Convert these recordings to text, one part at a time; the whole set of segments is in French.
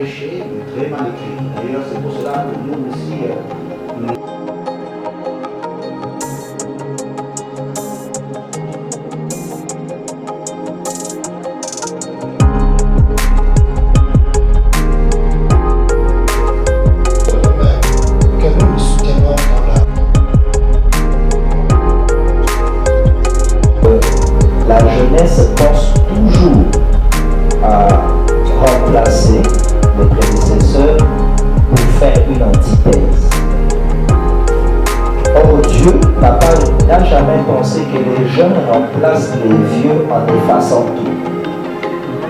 Péché est très mal écrit. D'ailleurs, c'est pour cela que nous aussi, que nous soutiennons la jeunesse pense toujours à remplacer les prédécesseurs pour faire une antithèse. Or, Dieu n'a jamais pensé que les jeunes remplacent les vieux en effaçant tout,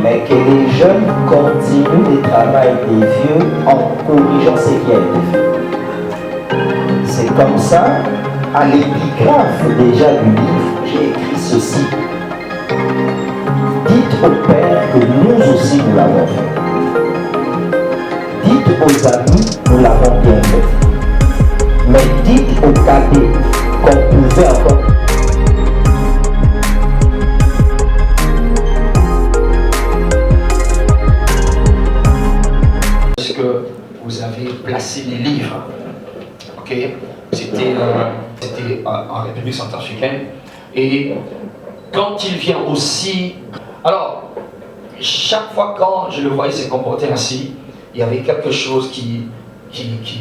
mais que les jeunes continuent le travail des vieux en corrigeant ce qui a été fait. C'est comme ça, à l'épigraphe déjà du livre, j'ai écrit ceci. Dites au Père que nous aussi nous l'avons fait. Dites aux amis, nous l'avons bien fait. Mais dites aux cadets qu'on pouvait encore. Est-ce que vous avez placé les livres? Ok, c'était en République centrafricaine. Et quand il vient aussi, alors chaque fois quand je le voyais se comporter ainsi, il y avait quelque chose qui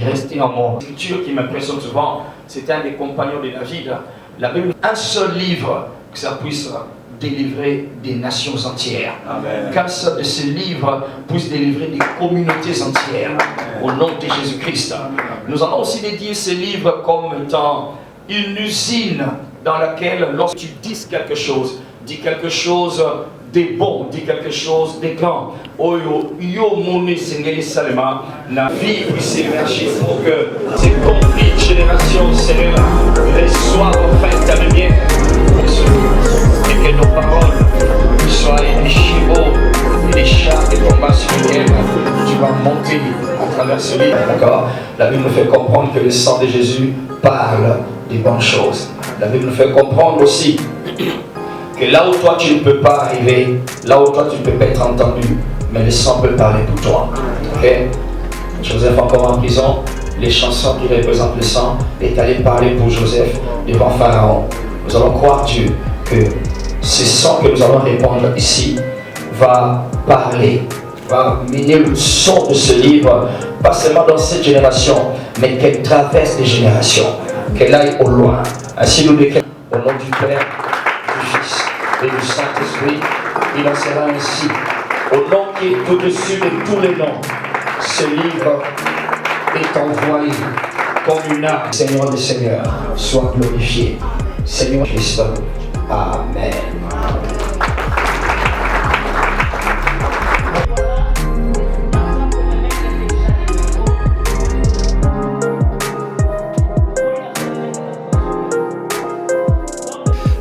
restait en moi. L'écriture qui m'impressionne souvent, c'était un des compagnons de David. La Bible, un seul livre que ça puisse délivrer des nations entières. Qu'un seul de ces livres puisse délivrer des communautés entières. Au nom de Jésus-Christ. Nous allons aussi dédier ces livres comme étant une usine dans laquelle, lorsque tu dis quelque chose de bon, dis quelque chose de grand. Oyo, yo moni sengeli salema, na vie puisse émerger pour que ces conflits de génération, Seigneur, reçoivent enfin ta lumière. Et que nos paroles soient des chevaux et des chars de combat sur lesquels tu vas monter à travers ce livre. D'accord? La Bible nous fait comprendre que le sang de Jésus parle des bonnes choses. La Bible nous fait comprendre aussi que là où toi tu ne peux pas arriver, là où toi tu ne peux pas être entendu, mais le sang peut parler pour toi. Ok? Joseph encore en prison, les chansons qui représentent le sang est allé parler pour Joseph devant Pharaon. Nous allons croire Dieu que ce sang que nous allons répandre ici va parler, va mener le son de ce livre, pas seulement dans cette génération, mais qu'elle traverse les générations, qu'elle aille au loin. Ainsi nous déclarons au nom du Père, du Fils et du Saint-Esprit, il en sera ainsi. Au nom qui est au-dessus de tous les noms, ce livre est envoyé comme une arme. Seigneur des Seigneurs, sois glorifié. Seigneur Christ, Amen.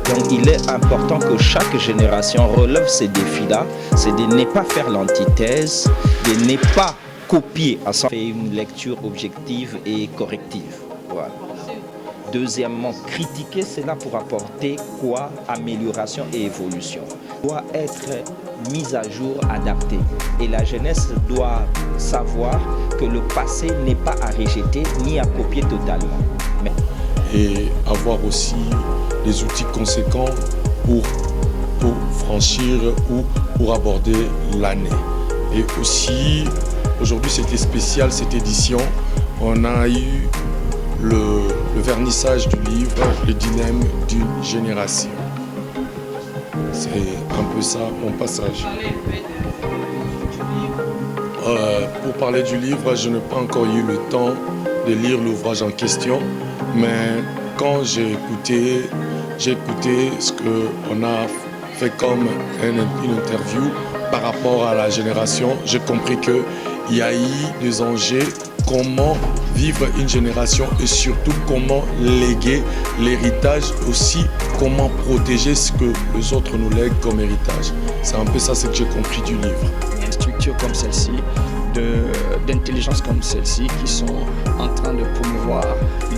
Donc il est important que chaque génération relève ces défis-là, c'est de ne pas faire l'antithèse, de ne pas copier à faire une lecture objective et corrective. Voilà. Deuxièmement, critiquer cela pour apporter quoi? Amélioration et évolution. Doit être mise à jour, adaptée. Et la jeunesse doit savoir que le passé n'est pas à rejeter ni à copier totalement. Mais... Et avoir aussi des outils conséquents pour franchir ou pour aborder l'année. Et aussi, aujourd'hui c'était spécial cette édition, on a eu le vernissage du livre, le dilemme d'une génération. C'est un peu ça mon passage. Pour parler du livre, je n'ai pas encore eu le temps de lire l'ouvrage en question, mais quand j'ai écouté ce qu'on a fait comme une interview par rapport à la génération, j'ai compris qu'il y a eu des enjeux, comment vivre une génération et surtout comment léguer l'héritage, aussi comment protéger ce que les autres nous lèguent comme héritage. C'est un peu ça ce que j'ai compris du livre. Une structure comme celle-ci, d'intelligence comme celle-ci qui sont en train de promouvoir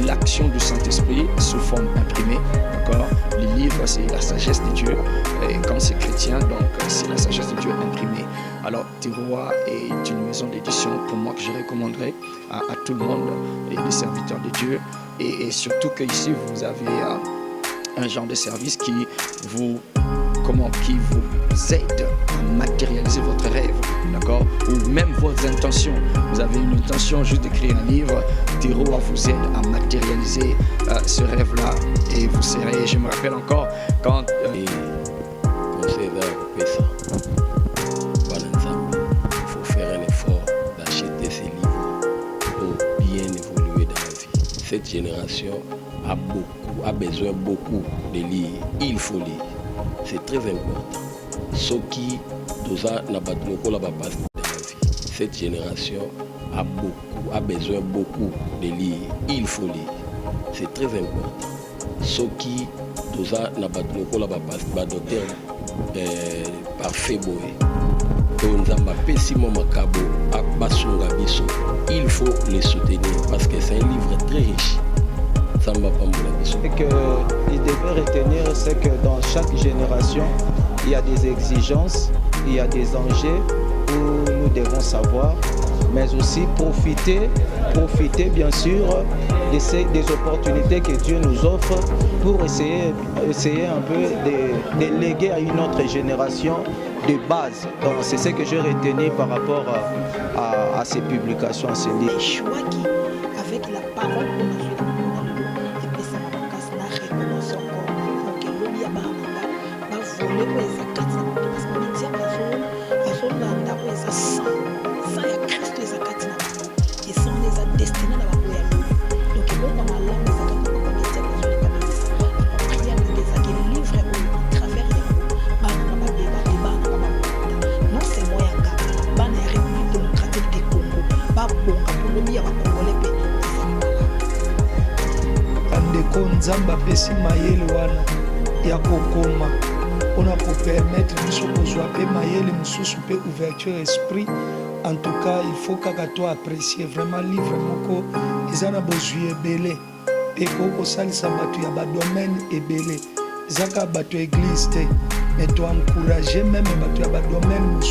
l'action du Saint-Esprit sous forme imprimée. D'accord? Le livre, c'est la sagesse de Dieu. Et quand c'est chrétien, donc c'est la sagesse de Dieu imprimée. Alors Tiroir est une maison d'édition pour moi que je recommanderais à tout le monde et les serviteurs de Dieu. Et surtout qu'ici vous avez un genre de service qui vous aide à matérialiser votre rêve, d'accord? Ou même vos intentions. Vous avez une intention juste d'écrire un livre, Tiroir vous aide à matérialiser ce rêve-là. Et vous serez, je me rappelle encore, quand... il faut faire un effort d'acheter ces livres pour bien évoluer dans la vie. Cette génération a besoin beaucoup de lire. Il faut lire. C'est très important. Ce qui n'a pas de la vie. Cette génération a besoin beaucoup de lire. Il faut lire. C'est très important. Ce qui n'a pas de la docteur parfait boy. Il faut les soutenir parce que c'est un livre très riche. Ce qu'il devait retenir, c'est que dans chaque génération, il y a des exigences, il y a des enjeux où nous devons savoir, mais aussi profiter bien sûr des opportunités que Dieu nous offre pour essayer un peu de léguer à une autre génération de base. Donc c'est ce que j'ai retenu par rapport à ces publications, à ces livres. Les choix qui, avec la parole qu'on a fait, et ça m'a cassé la réponse encore. Donc il y a pas volé pour les accords, parce qu'on dit à son landa pour les sang ya Christ les accords et sans les a destinés à la voie. Donc il y a dans la langue des accords pour qu'on ait dans une cabine. La prière des accords livre au travers des mots. Non c'est moi yanga. Ban la République démocratique du Congo. Ba bon pour le bien congolais. Bandeko Nzambe apesi mayele wana ya kokoma mpona kopermettre biso kozwa mpe mayele mosusu mpe ouverture esprit. En tout cas il faut kaka to apprécier vraiment livre moko eza na bozwi ebele mpe kokosalisa bato ya badomaine ebele eza kaka bato ya église te mais to encourager même bato ya badomaine mosusu.